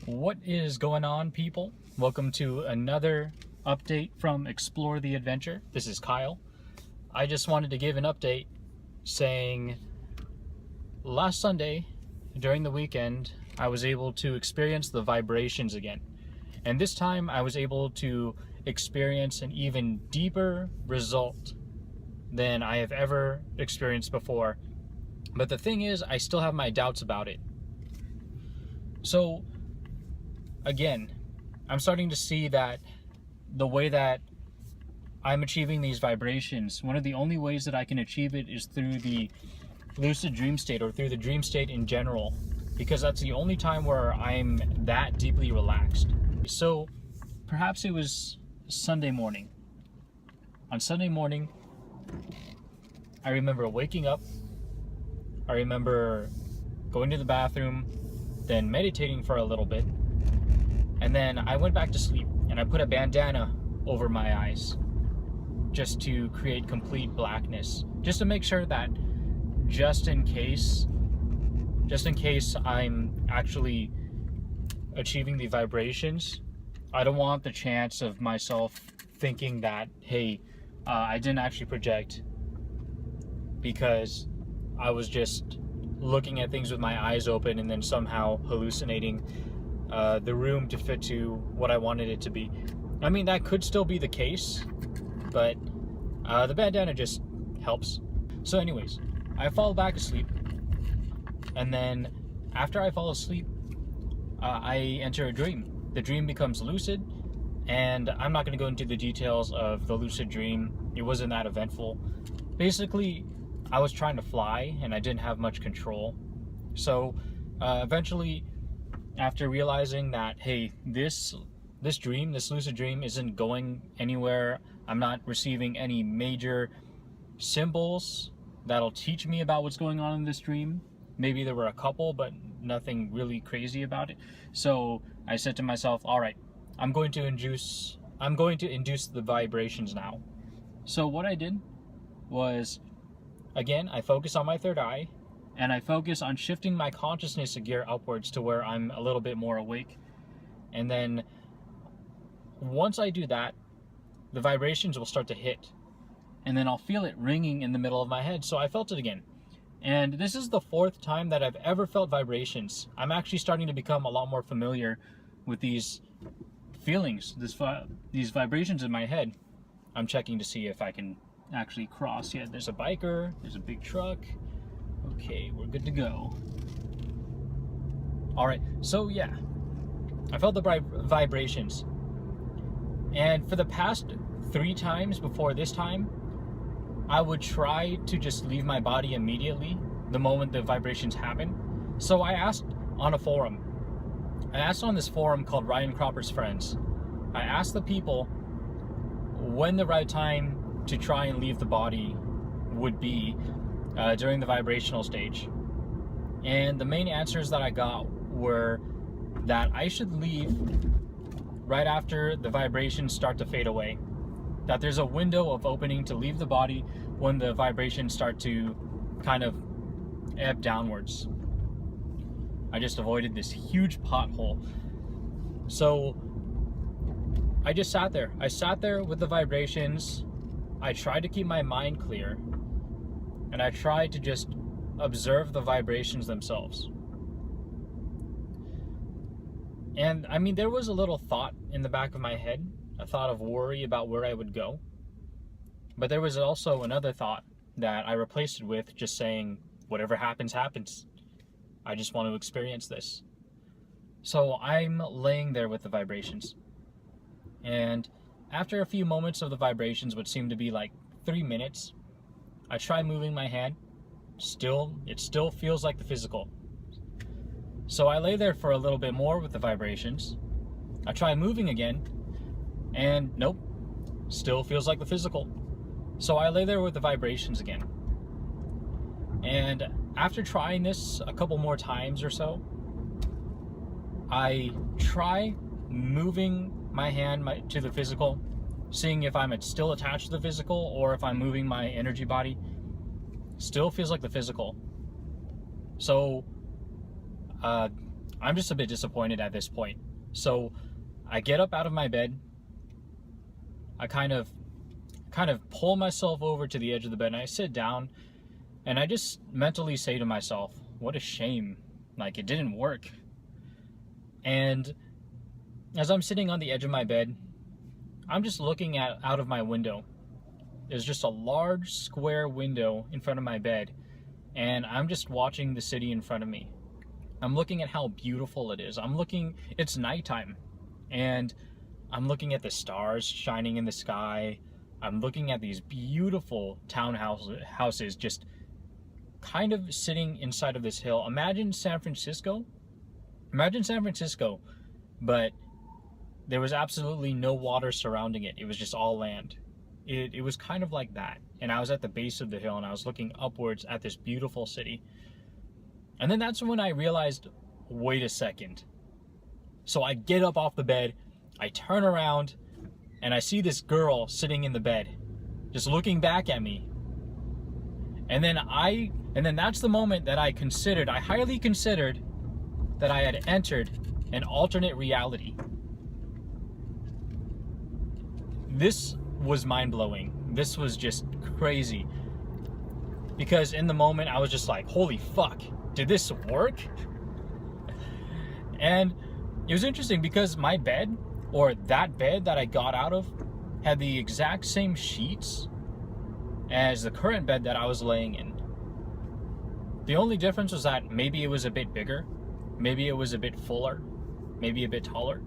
What is going on, people? Welcome to another update from Explore the Adventure. This is Kyle. I just wanted to give an update saying last Sunday during the weekend I was able to experience the vibrations again. And this time I was able to experience an even deeper result than I have ever experienced before. But the thing is, I still have my doubts about it. So again, I'm starting to see that the way that I'm achieving these vibrations, one of the only ways that I can achieve it is through the lucid dream state, or through the dream state in general, because that's the only time where I'm that deeply relaxed. So perhaps it was Sunday morning. On Sunday morning, I remember waking up, I remember going to the bathroom, then meditating for a little bit, and then I went back to sleep and I put a bandana over my eyes just to create complete blackness, just to make sure that just in case I'm actually achieving the vibrations, I don't want the chance of myself thinking that, hey, I didn't actually project because I was just looking at things with my eyes open and then somehow hallucinating the room to fit to what I wanted it to be. I mean, that could still be the case, but the bandana just helps. So anyways, I fall back asleep, and then after I fall asleep, I enter a dream. The dream becomes lucid, and I'm not going to go into the details of the lucid dream. It wasn't that eventful. Basically, I was trying to fly and I didn't have much control. So eventually, after realizing that, hey, this lucid dream isn't going anywhere, I'm not receiving any major symbols that'll teach me about what's going on in this dream. Maybe there were a couple, but nothing really crazy about it. So I said to myself, all right, I'm going to induce the vibrations now. So what I did was, again, I focus on my third eye, and I focus on shifting my consciousness a gear upwards to where I'm a little bit more awake. And then once I do that, the vibrations will start to hit, and then I'll feel it ringing in the middle of my head. So I felt it again. And this is the fourth time that I've ever felt vibrations. I'm actually starting to become a lot more familiar with these feelings, these vibrations in my head. I'm checking to see if I can actually cross. Yeah, there's a biker, there's a big truck. Okay, we're good to go. All right, so yeah, I felt the vibrations. And for the past 3 times before this time, I would try to just leave my body immediately the moment the vibrations happen. So I asked on a forum. I asked on this forum called Ryan Cropper's Friends. I asked the people when the right time to try and leave the body would be during the vibrational stage. And the main answers that I got were that I should leave right after the vibrations start to fade away. That there's a window of opening to leave the body when the vibrations start to kind of ebb downwards. I just avoided this huge pothole. So I just sat there. I sat there with the vibrations. I tried to keep my mind clear, and I tried to just observe the vibrations themselves. And I mean, there was a little thought in the back of my head, a thought of worry about where I would go. But there was also another thought that I replaced it with just saying, whatever happens, happens. I just want to experience this. So I'm laying there with the vibrations. And after a few moments of the vibrations, which seemed to be like 3 minutes, I try moving my hand. It still feels like the physical. So I lay there for a little bit more with the vibrations. I try moving again, and nope, still feels like the physical. So I lay there with the vibrations again. And after trying this a couple more times or so, I try moving my hand to the physical, seeing if I'm still attached to the physical or if I'm moving my energy body. Still feels like the physical. So I'm just a bit disappointed at this point. So I get up out of my bed. I kind of pull myself over to the edge of the bed, and I sit down, and I just mentally say to myself, what a shame. Like, it didn't work. And as I'm sitting on the edge of my bed, I'm just looking out of my window. There's just a large square window in front of my bed, and I'm just watching the city in front of me. I'm looking at how beautiful it is. It's nighttime, and I'm looking at the stars shining in the sky. I'm looking at these beautiful townhouses just kind of sitting inside of this hill. Imagine San Francisco, but there was absolutely no water surrounding it. It was just all land. It was kind of like that. And I was at the base of the hill, and I was looking upwards at this beautiful city. And then that's when I realized, wait a second. So I get up off the bed, I turn around, and I see this girl sitting in the bed, just looking back at me. And then that's the moment that I highly considered that I had entered an alternate reality. This was mind-blowing. This was just crazy. Because in the moment, I was just like, holy fuck, did this work? And it was interesting because my bed, or that bed that I got out of, had the exact same sheets as the current bed that I was laying in. The only difference was that maybe it was a bit bigger, maybe it was a bit fuller, maybe a bit taller.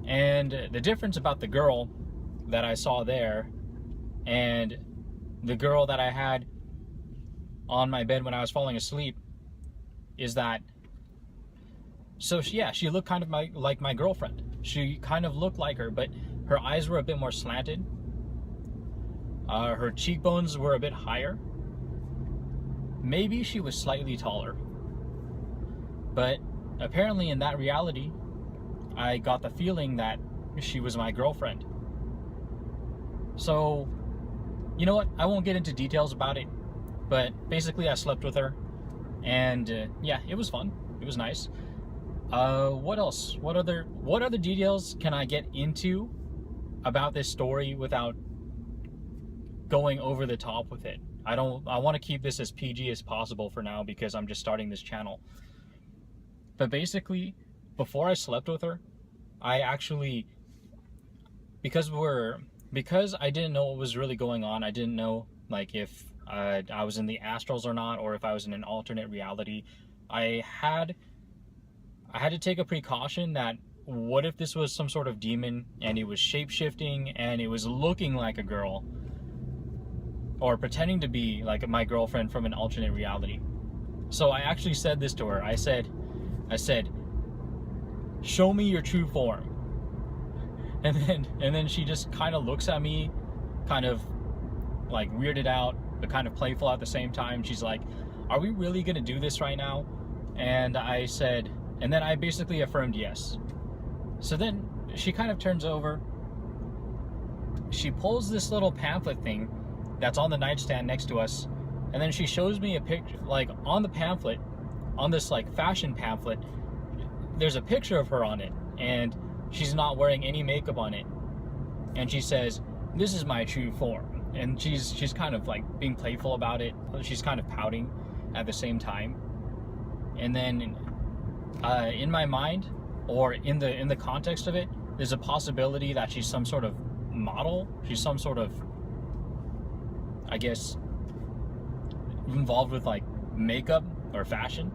And the difference about the girl that I saw there and the girl that I had on my bed when I was falling asleep is that, so she looked kind of like my girlfriend. She kind of looked like her, but her eyes were a bit more slanted. Her cheekbones were a bit higher. Maybe she was slightly taller. But apparently in that reality, I got the feeling that she was my girlfriend. So, you know what? I won't get into details about it, but basically I slept with her, and yeah, it was fun. It was nice. What else? What other details can I get into about this story without going over the top with it? I want to keep this as PG as possible for now because I'm just starting this channel. But basically, before I slept with her, I actually, because I didn't know what was really going on, I didn't know like if I was in the astrals or not, or if I was in an alternate reality. I had to take a precaution that what if this was some sort of demon and it was shape-shifting and it was looking like a girl or pretending to be like my girlfriend from an alternate reality. So I actually said this to her. I said, show me your true form. And then she just kind of looks at me, kind of like weirded out, but kind of playful at the same time. She's like, are we really gonna do this right now? And I said, and then I basically affirmed yes. So then she kind of turns over, she pulls this little pamphlet thing that's on the nightstand next to us, and then she shows me a picture, like on the pamphlet, on this like fashion pamphlet, there's a picture of her on it, and she's not wearing any makeup on it. And she says, this is my true form. And she's kind of like being playful about it. She's kind of pouting at the same time. And then in my mind, or in the context of it, there's a possibility that she's some sort of model. She's some sort of, I guess, involved with like makeup or fashion.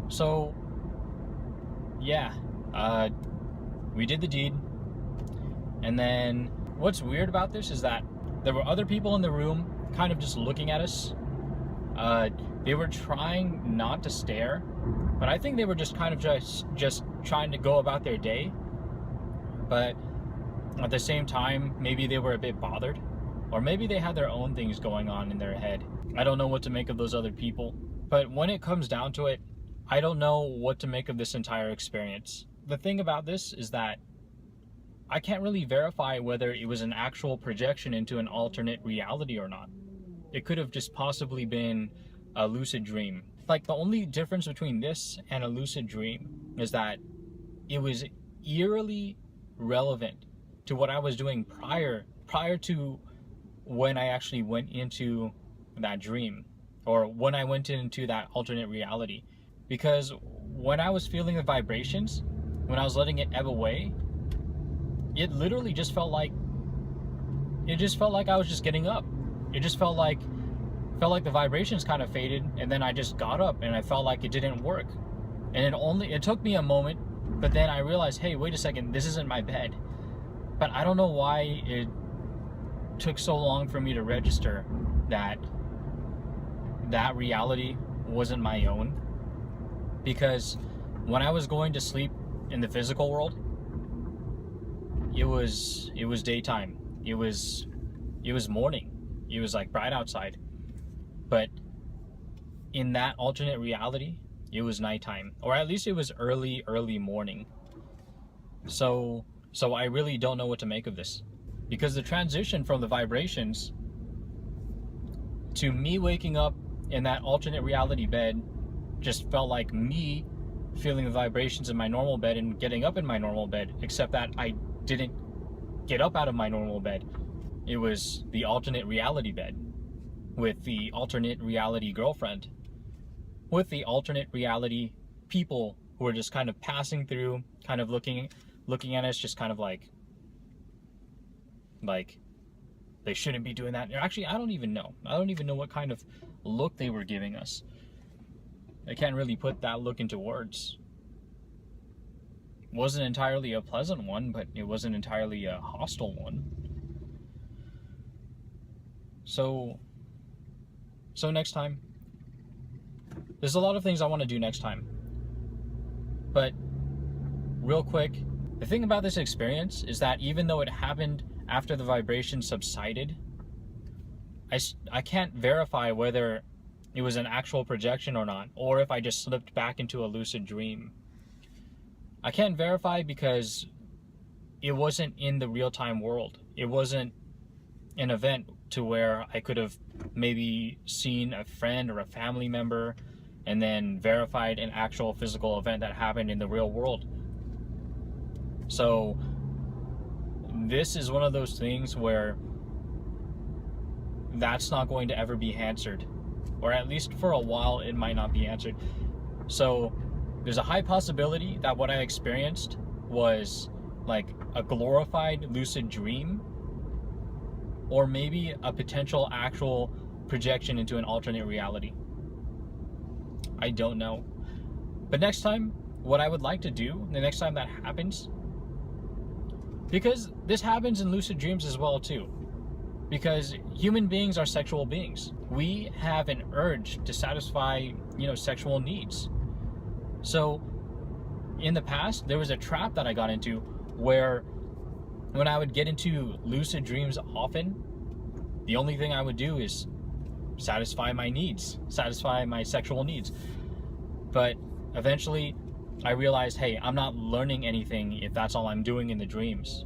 So yeah, we did the deed. And then what's weird about this is that there were other people in the room kind of just looking at us. They were trying not to stare, but I think they were just kind of just trying to go about their day. But at the same time, maybe they were a bit bothered, or maybe they had their own things going on in their head. I don't know what to make of those other people. But when it comes down to it, I don't know what to make of this entire experience. The thing about this is that I can't really verify whether it was an actual projection into an alternate reality or not. It could have just possibly been a lucid dream. like, the only difference between this and a lucid dream is that it was eerily relevant to what I was doing prior to when I actually went into that dream, or when I went into that alternate reality. Because when I was feeling the vibrations, when I was letting it ebb away, it literally just felt like I was just getting up. It just felt like the vibrations kind of faded, and then I just got up, and I felt like it didn't work. And it took me a moment, but then I realized, hey, wait a second, this isn't my bed. But I don't know why it took so long for me to register that reality wasn't my own. Because when I was going to sleep in the physical world, it was daytime. It was morning. It was like bright outside. But in that alternate reality, it was nighttime, or at least it was early morning. So I really don't know what to make of this, because the transition from the vibrations to me waking up in that alternate reality bed just felt like me feeling the vibrations in my normal bed and getting up in my normal bed, except that I didn't get up out of my normal bed. It was the alternate reality bed with the alternate reality girlfriend, with the alternate reality people who were just kind of passing through, kind of looking at us, just kind of like they shouldn't be doing that. Actually, I don't even know what kind of look they were giving us. I can't really put that look into words. It wasn't entirely a pleasant one, but it wasn't entirely a hostile one. So next time, there's a lot of things I want to do next time. But real quick, the thing about this experience is that even though it happened after the vibration subsided, I can't verify whether it was an actual projection or not, or if I just slipped back into a lucid dream. I can't verify because it wasn't in the real-time world. It wasn't an event to where I could have maybe seen a friend or a family member and then verified an actual physical event that happened in the real world. So this is one of those things where that's not going to ever be answered, or at least for a while it might not be answered. So there's a high possibility that what I experienced was like a glorified lucid dream, or maybe a potential actual projection into an alternate reality. I don't know. But next time, what I would like to do, the next time that happens, because this happens in lucid dreams as well too, because human beings are sexual beings. We have an urge to satisfy, sexual needs. So in the past, there was a trap that I got into where when I would get into lucid dreams often, the only thing I would do is satisfy my needs, satisfy my sexual needs. But eventually I realized, hey, I'm not learning anything if that's all I'm doing in the dreams.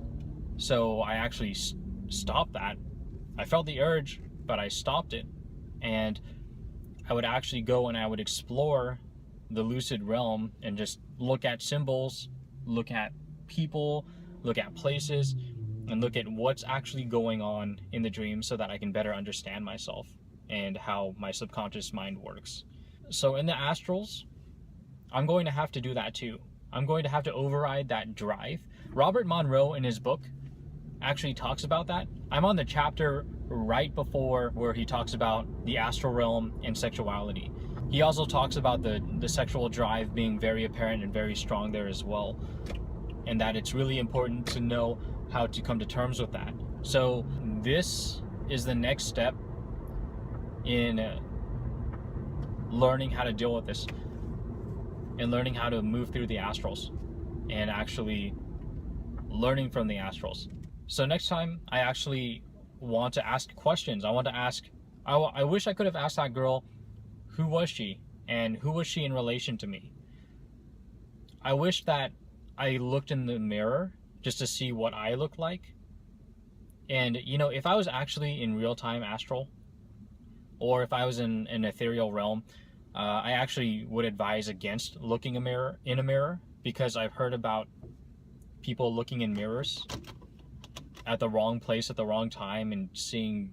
So I actually stopped that. I felt the urge, but I stopped it. And I would actually go and I would explore the lucid realm and just look at symbols, look at people, look at places, and look at what's actually going on in the dream so that I can better understand myself and how my subconscious mind works. So in the astrals, I'm going to have to do that too. I'm going to have to override that drive. Robert Monroe in his book actually talks about that. I'm on the chapter right before where he talks about the astral realm and sexuality. He also talks about the sexual drive being very apparent and very strong there as well, and that it's really important to know how to come to terms with that. So this is the next step in learning how to deal with this and learning how to move through the astrals and actually learning from the astrals. So next time I actually want to ask questions. I want to ask, I wish I could have asked that girl, who was she and who was she in relation to me? I wish that I looked in the mirror just to see what I looked like. And if I was actually in real-time astral, or if I was in an ethereal realm, I actually would advise against looking in a mirror, because I've heard about people looking in mirrors at the wrong place at the wrong time and seeing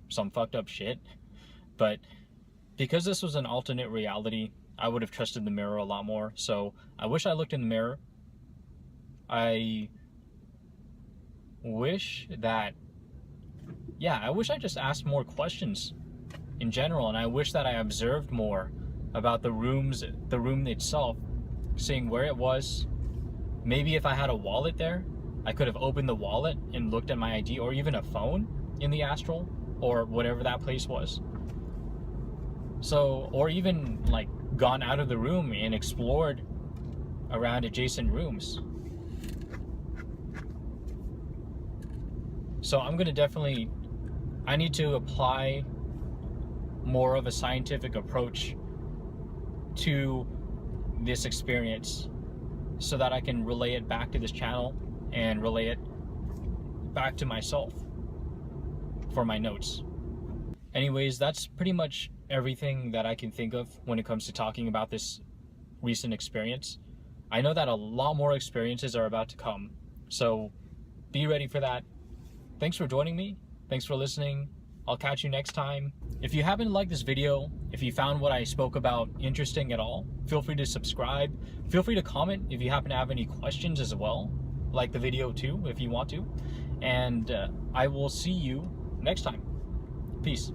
some fucked up shit. But because this was an alternate reality, I would have trusted the mirror a lot more. So I wish I looked in the mirror. I wish I just asked more questions in general, and I wish that I observed more about the room itself, seeing where it was. Maybe if I had a wallet there, I could have opened the wallet and looked at my ID, or even a phone in the astral, or whatever that place was. So, or even like gone out of the room and explored around adjacent rooms. So I need to apply more of a scientific approach to this experience, so that I can relay it back to this channel and relay it back to myself for my notes. Anyways, that's pretty much everything that I can think of when it comes to talking about this recent experience. I know that a lot more experiences are about to come, so be ready for that. Thanks for joining me. Thanks for listening. I'll catch you next time. If you happen to like this video, if you found what I spoke about interesting at all, feel free to subscribe. Feel free to comment if you happen to have any questions as well. Like the video too, if you want to. And I will see you next time. Peace.